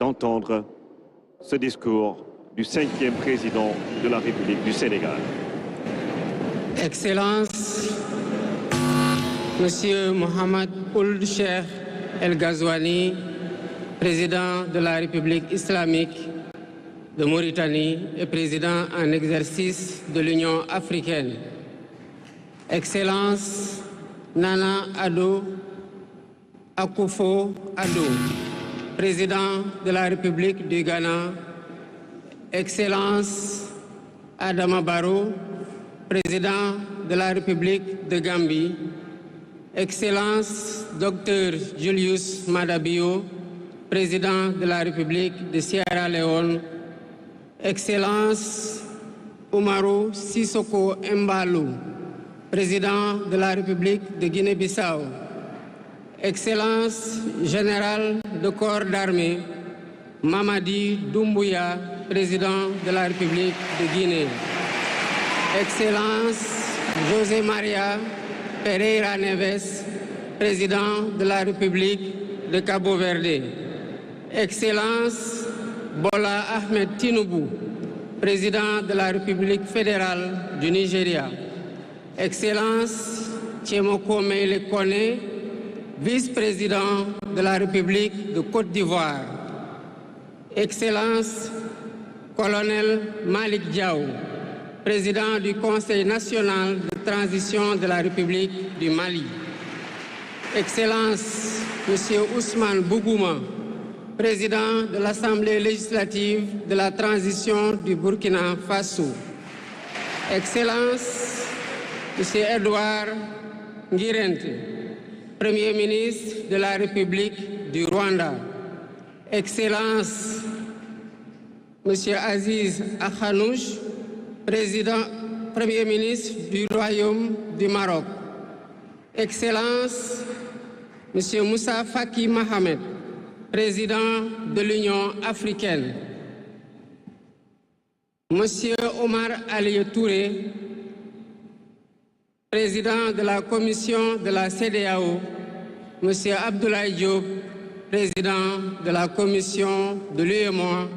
d'entendre ce discours du 5e président de la République du Sénégal. Excellences, Monsieur Mohamed Ould Cheikh El Ghazouani, président de la République islamique de Mauritanie et président en exercice de l'Union africaine. Excellences, Nana Addo Akufo-Addo, président de la République du Ghana. Excellences, Adama Barrow, président de la République de Gambie. Excellence, Dr Julius Maada Bio, président de la République de Sierra Leone. Excellence, Umaru Sissoko Embalou, président de la République de Guinée-Bissau. Excellence, général de corps d'armée, Mamadi Doumbouya, président de la République de Guinée. Excellence, José Maria Pereira Neves, président de la République de Cabo Verde. Excellence, Bola Ahmed Tinubu, président de la République fédérale du Nigeria. Excellence, Tchemoko Meïle Kone, vice-président de la République de Côte d'Ivoire. Excellence, colonel Malik Diaw, président du Conseil national de transition de la République du Mali. Excellence, Monsieur Ousmane Bougouma, président de l'Assemblée législative de la transition du Burkina Faso. Excellence, Monsieur Edouard Ngirente, Premier ministre de la République du Rwanda. Excellence, Monsieur Aziz Akhanouch, Premier ministre du Royaume du Maroc. Excellence, Monsieur Moussa Faki Mohamed, président de l'Union africaine. Monsieur Omar Ali Touré, président de la commission de la CEDEAO. Monsieur Abdoulaye Diop, président de la commission de l'UEMOA.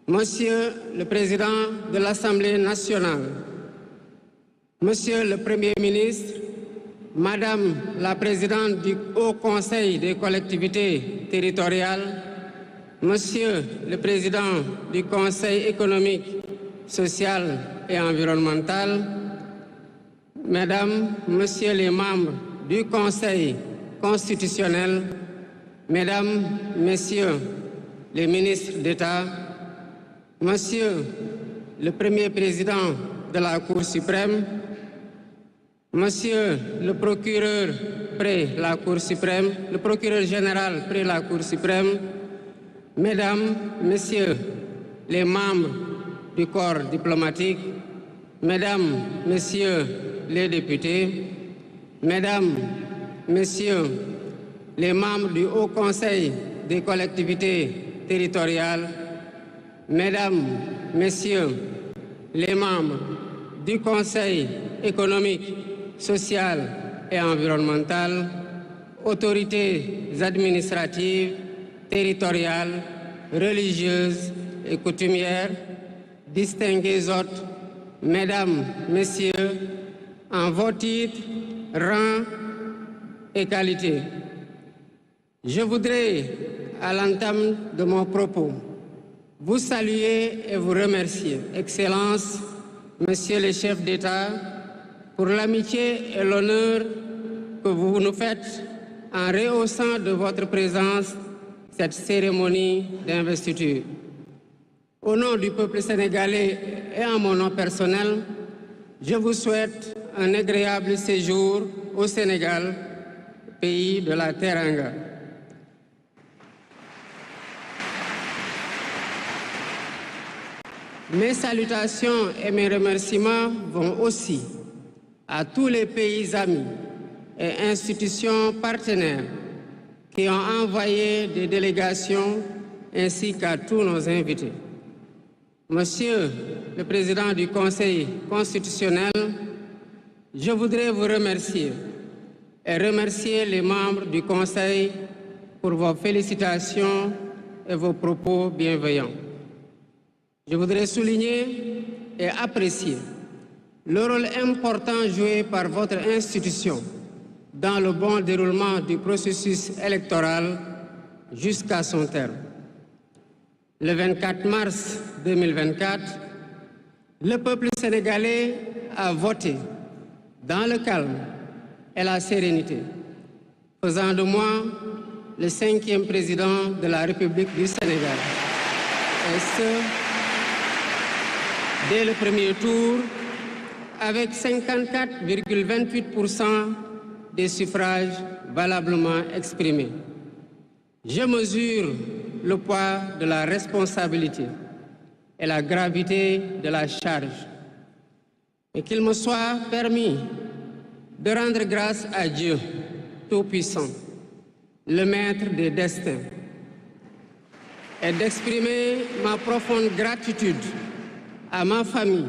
Monsieur le Président de l'Assemblée nationale, Monsieur le Premier ministre, Madame la Présidente du Haut Conseil des collectivités territoriales, Monsieur le Président du Conseil économique, social et environnemental, Mesdames, Messieurs les membres du Conseil constitutionnel, Mesdames, Messieurs les ministres d'État, Monsieur le Premier Président de la Cour suprême, Monsieur le procureur près la Cour suprême, le procureur général près la Cour suprême, Mesdames, Messieurs les membres du corps diplomatique, Mesdames, Messieurs les députés, Mesdames, Messieurs les membres du Haut Conseil des collectivités territoriales, Mesdames, Messieurs les membres du Conseil économique, social et environnemental, autorités administratives, territoriales, religieuses et coutumières, distingués hôtes, Mesdames, Messieurs, en vos titres, rangs et qualités. Je voudrais, à l'entame de mon propos, vous saluer et vous remercier, Excellences, Messieurs les chefs d'État, pour l'amitié et l'honneur que vous nous faites en rehaussant de votre présence cette cérémonie d'investiture. Au nom du peuple sénégalais et en mon nom personnel, je vous souhaite un agréable séjour au Sénégal, pays de la Teranga. Mes salutations et mes remerciements vont aussi à tous les pays amis et institutions partenaires qui ont envoyé des délégations ainsi qu'à tous nos invités. Monsieur le Président du Conseil constitutionnel, je voudrais vous remercier et remercier les membres du Conseil pour vos félicitations et vos propos bienveillants. Je voudrais souligner et apprécier le rôle important joué par votre institution dans le bon déroulement du processus électoral jusqu'à son terme. Le 24 mars 2024, le peuple sénégalais a voté dans le calme et la sérénité, faisant de moi le 5e président de la République du Sénégal. Et ce, dès le premier tour, avec 54,28% des suffrages valablement exprimés. Je mesure le poids de la responsabilité et la gravité de la charge, et qu'il me soit permis de rendre grâce à Dieu Tout-Puissant, le Maître des destins, et d'exprimer ma profonde gratitude à ma famille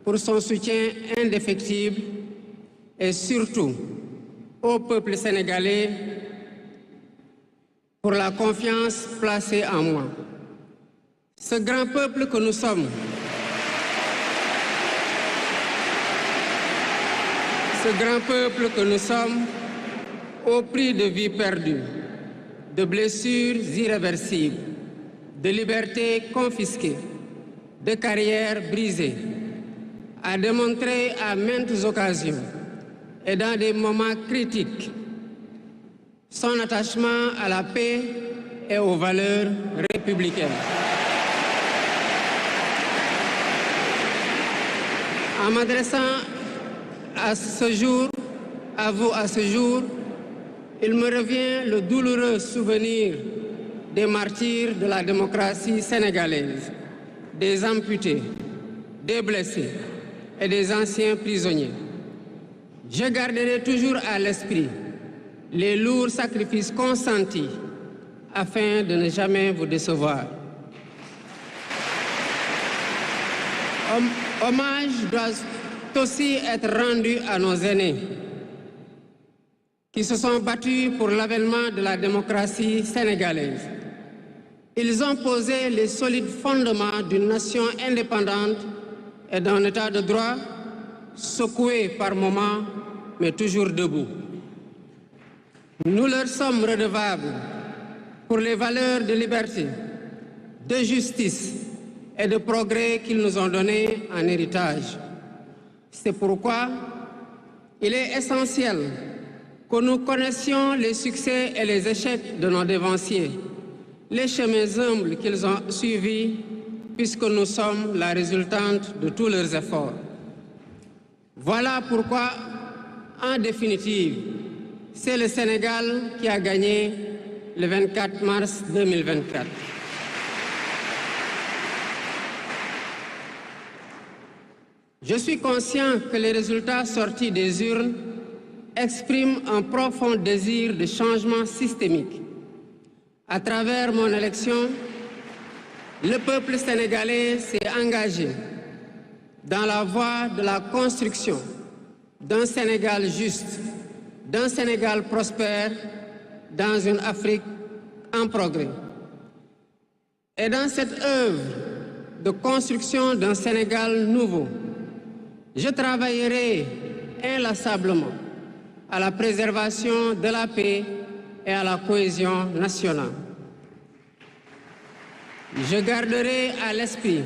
pour son soutien indéfectible et surtout au peuple sénégalais pour la confiance placée en moi. Ce grand peuple que nous sommes, au prix de vies perdues, de blessures irréversibles, de libertés confisquées, de carrières brisées, a démontré à maintes occasions et dans des moments critiques son attachement à la paix et aux valeurs républicaines. En m'adressant à vous à ce jour, il me revient le douloureux souvenir des martyrs de la démocratie sénégalaise, des amputés, des blessés et des anciens prisonniers. Je garderai toujours à l'esprit les lourds sacrifices consentis afin de ne jamais vous décevoir. Hommage doit aussi être rendu à nos aînés qui se sont battus pour l'avènement de la démocratie sénégalaise. Ils ont posé les solides fondements d'une nation indépendante et d'un état de droit secoué par moments, mais toujours debout. Nous leur sommes redevables pour les valeurs de liberté, de justice et de progrès qu'ils nous ont données en héritage. C'est pourquoi il est essentiel que nous connaissions les succès et les échecs de nos dévanciers, les chemins humbles qu'ils ont suivis, puisque nous sommes la résultante de tous leurs efforts. Voilà pourquoi, en définitive, c'est le Sénégal qui a gagné le 24 mars 2024. Je suis conscient que les résultats sortis des urnes expriment un profond désir de changement systémique. À travers mon élection, le peuple sénégalais s'est engagé dans la voie de la construction d'un Sénégal juste, d'un Sénégal prospère, dans une Afrique en progrès. Et dans cette œuvre de construction d'un Sénégal nouveau, je travaillerai inlassablement à la préservation de la paix et à la cohésion nationale. Je garderai à l'esprit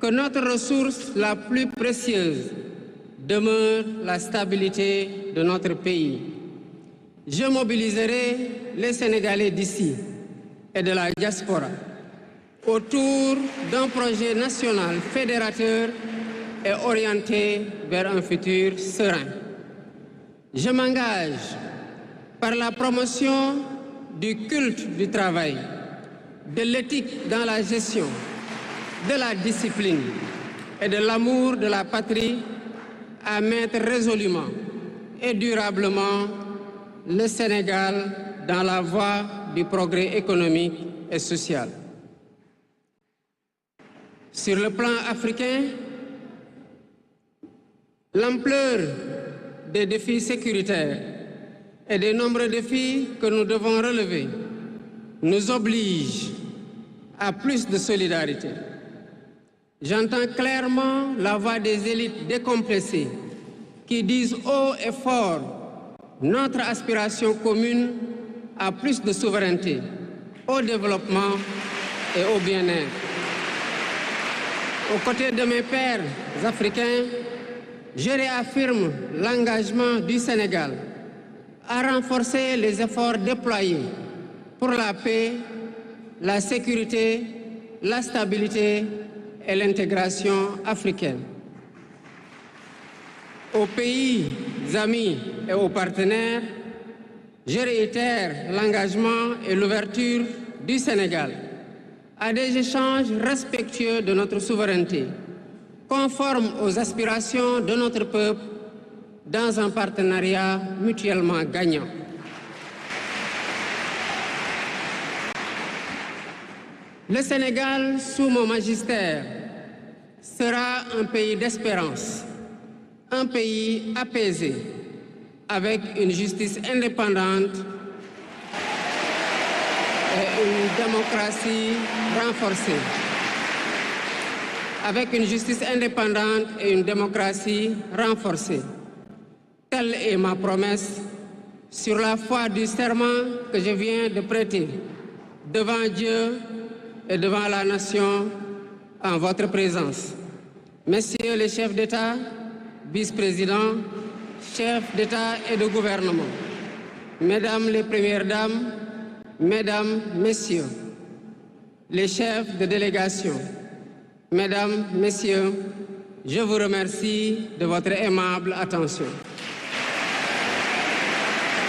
que notre ressource la plus précieuse demeure la stabilité de notre pays. Je mobiliserai les Sénégalais d'ici et de la diaspora autour d'un projet national fédérateur et orienté vers un futur serein. Je m'engage par la promotion du culte du travail, de l'éthique dans la gestion, de la discipline et de l'amour de la patrie à mettre résolument et durablement le Sénégal dans la voie du progrès économique et social. Sur le plan africain, l'ampleur des défis sécuritaires et des nombreux défis que nous devons relever nous oblige à plus de solidarité. J'entends clairement la voix des élites décompressées qui disent haut et fort notre aspiration commune à plus de souveraineté, au développement et au bien-être. Aux côtés de mes pairs africains, je réaffirme l'engagement du Sénégal à renforcer les efforts déployés pour la paix, la sécurité, la stabilité et l'intégration africaine. Aux pays amis et aux partenaires, je réitère l'engagement et l'ouverture du Sénégal à des échanges respectueux de notre souveraineté, conformes aux aspirations de notre peuple, dans un partenariat mutuellement gagnant. Le Sénégal, sous mon magistère, sera un pays d'espérance, un pays apaisé, avec une justice indépendante et une démocratie renforcée. Avec une justice indépendante et une démocratie renforcée. Telle est ma promesse sur la foi du serment que je viens de prêter devant Dieu et devant la nation en votre présence. Messieurs les chefs d'État, vice-présidents, chefs d'État et de gouvernement, Mesdames les Premières Dames, Mesdames, Messieurs, les chefs de délégation, Mesdames, Messieurs, je vous remercie de votre aimable attention.